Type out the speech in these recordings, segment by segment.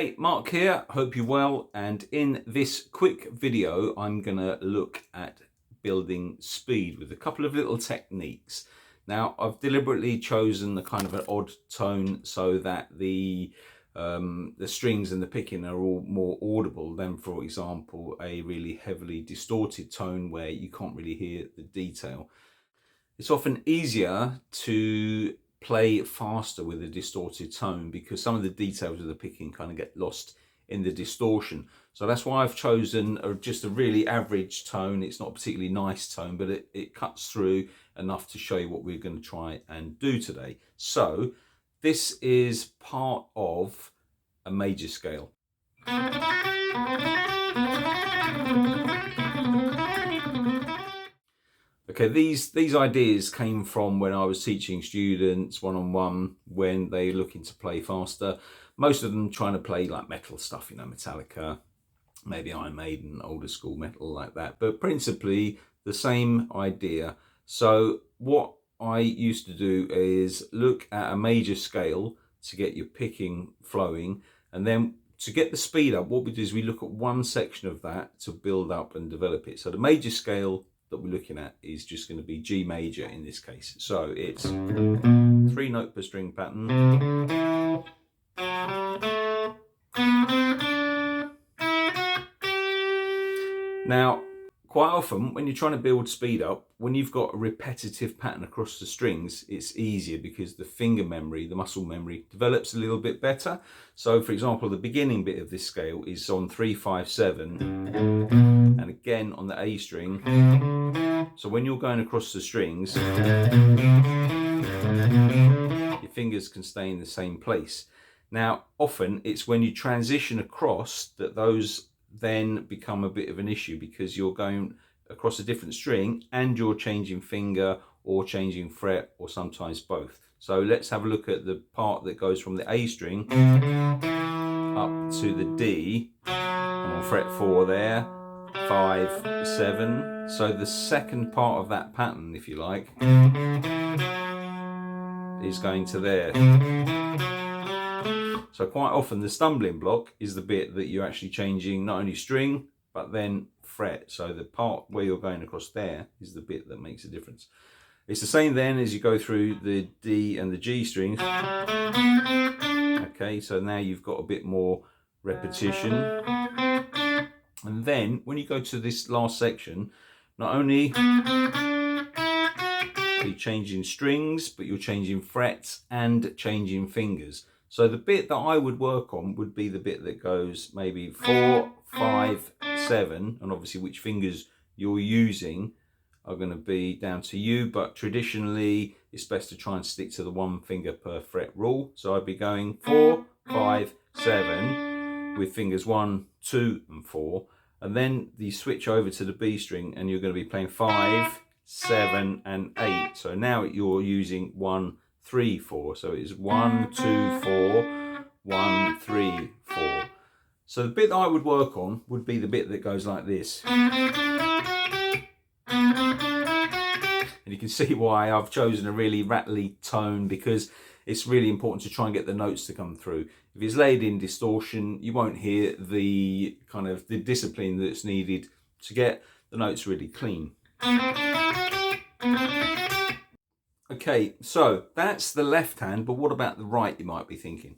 Hey, Mark here, hope you're well, and in this quick video I'm going to look at building speed with a couple of little techniques. Now I've deliberately chosen the kind of an odd tone so that the strings and the picking are all more audible than, for example, a really heavily distorted tone where you can't really hear the detail. It's often easier to play faster with a distorted tone because some of the details of the picking kind of get lost in the distortion. So that's why I've chosen just a really average tone. It's not a particularly nice tone, but it cuts through enough to show you what we're going to try and do today. So this is part of a major scale. Okay, these ideas came from when I was teaching students one-on-one when they're looking to play faster. Most of them trying to play like metal stuff, you know, Metallica, maybe Iron Maiden, older school metal like that, but principally the same idea. So what I used to do is look at a major scale to get your picking flowing, and then to get the speed up, what we do is we look at one section of that to build up and develop it. So the major scale that we're looking at is just going to be G major in this case. So it's 3-note per string pattern. Now, quite often when you're trying to build speed up, when you've got a repetitive pattern across the strings, it's easier because the finger memory, the muscle memory, develops a little bit better. So for example, the beginning bit of this scale is on 3, 5, 7, and again on the A string. So when you're going across the strings, your fingers can stay in the same place. Now, often it's when you transition across that those then become a bit of an issue, because you're going across a different string and you're changing finger or changing fret, or sometimes both. So let's have a look at the part that goes from the A string up to the D. I'm on fret 4 there, 5, 7. So the second part of that pattern, if you like, is going to there. So quite often the stumbling block is the bit that you're actually changing not only string, but then fret. So the part where you're going across there is the bit that makes a difference. It's the same then as you go through the D and the G strings. Okay, so now you've got a bit more repetition. And then when you go to this last section, not only are you changing strings, but you're changing frets and changing fingers. So the bit that I would work on would be the bit that goes maybe 4, 5, 7, and obviously which fingers you're using are going to be down to you, but traditionally it's best to try and stick to the 1 finger per fret rule. So I'd be going 4, 5, 7 with fingers 1, 2 and 4, and then you switch over to the B string and you're going to be playing 5, 7 and 8. So now you're using 1, 3, 4. So it's 1, 2, 4, 1, 3, 4. So the bit that I would work on would be the bit that goes like this. And you can see why I've chosen a really rattly tone, because it's really important to try and get the notes to come through. If it's laid in distortion, you won't hear the kind of the discipline that's needed to get the notes really clean. Okay, so that's the left hand, but what about the right, you might be thinking?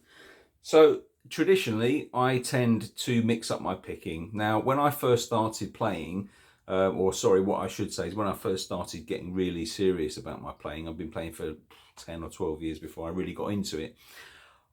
So traditionally, I tend to mix up my picking. Now, when I first started playing, what I should say is when I first started getting really serious about my playing, I've been playing for 10 or 12 years before I really got into it,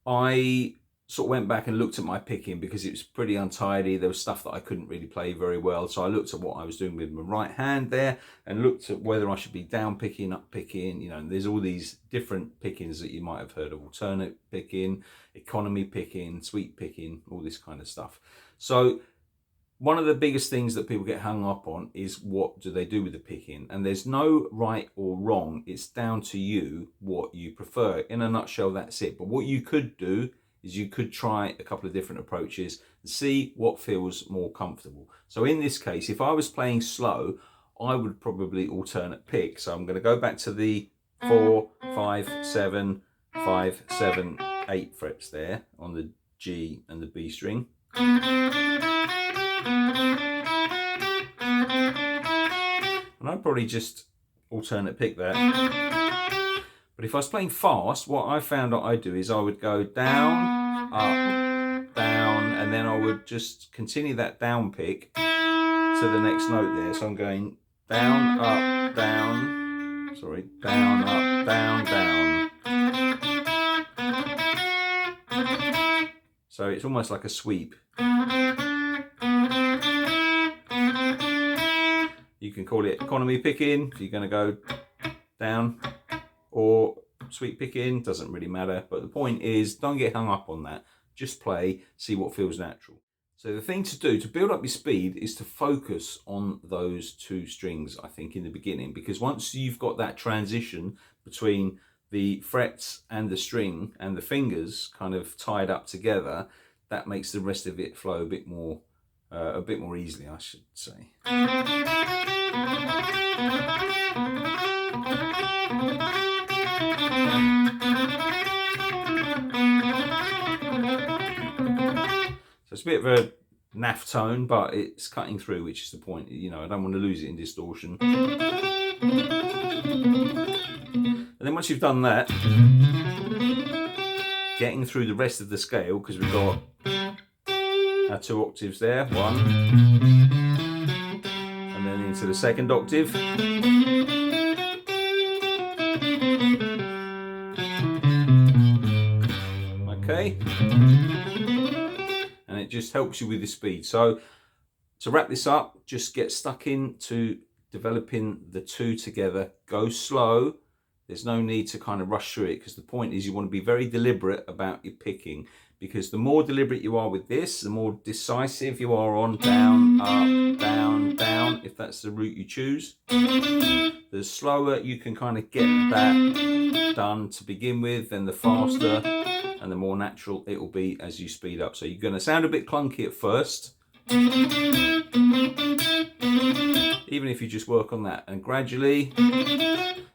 I sort of went back and looked at my picking because it was pretty untidy. There was stuff that I couldn't really play very well. So I looked at what I was doing with my right hand there and looked at whether I should be down picking, up picking, you know, and there's all these different pickings that you might have heard of: alternate picking, economy picking, sweep picking, all this kind of stuff. So one of the biggest things that people get hung up on is what do they do with the picking, and there's no right or wrong. It's down to you what you prefer. In a nutshell, that's it. But what you could do is you could try a couple of different approaches and see what feels more comfortable. So in this case, if I was playing slow, I would probably alternate pick. So I'm going to go back to the 4, 5, 7, 5, 7, 8 frets there on the G and the B string. And I'd probably just alternate pick that. But if I was playing fast, what I found that I do is I would go down, up, down, and then I would just continue that down pick to the next note there. So I'm going down, up, down, sorry, down, up, down, down. So it's almost like a sweep. You can call it economy picking if you're going to go down, or sweep picking, doesn't really matter. But the point is, don't get hung up on that. Just play, see what feels natural. So the thing to do to build up your speed is to focus on those two strings, I think, in the beginning, because once you've got that transition between the frets and the string and the fingers kind of tied up together, that makes the rest of it flow a bit more easily, I should say. So it's a bit of a naff tone, but it's cutting through, which is the point. You know, I don't want to lose it in distortion. And then once you've done that, getting through the rest of the scale, because we've got our 2 octaves there, 1, and then into the 2nd octave. Okay, and it just helps you with the speed. So to wrap this up, just get stuck into developing the two together. Go slow. There's no need to kind of rush through it, because the point is you want to be very deliberate about your picking, because the more deliberate you are with this, the more decisive you are on down, up, down, down, if that's the route you choose. The slower you can kind of get that done to begin with, then the faster and the more natural it will be as you speed up. So you're going to sound a bit clunky at first, even if you just work on that, and gradually.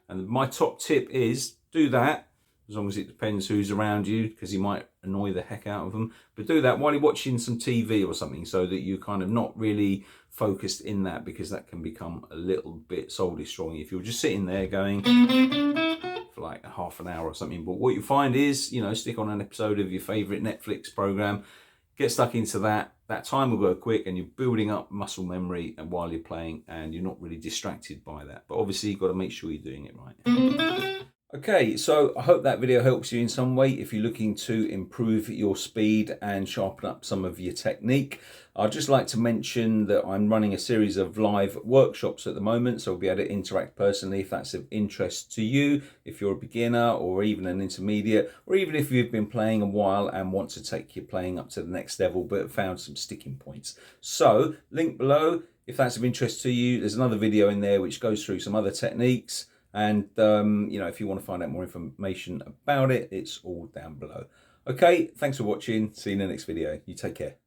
And my top tip is do that, as long as it depends who's around you, because you might annoy the heck out of them. But do that while you're watching some TV or something, so that you're kind of not really focused in that, because that can become a little bit soul destroying if you're just sitting there going for like a half an hour or something. But what you find is, you know, stick on an episode of your favorite Netflix program, get stuck into that. That time will go quick, and you're building up muscle memory and while you're playing, and you're not really distracted by that. But obviously you've got to make sure you're doing it right. Okay, so I hope that video helps you in some way if you're looking to improve your speed and sharpen up some of your technique. I'd just like to mention that I'm running a series of live workshops at the moment, so I'll be able to interact personally if that's of interest to you, if you're a beginner or even an intermediate, or even if you've been playing a while and want to take your playing up to the next level but have found some sticking points. So, link below if that's of interest to you. There's another video in there which goes through some other techniques. And, you know, if you want to find out more information about it, it's all down below. Okay, thanks for watching. See you in the next video. You take care.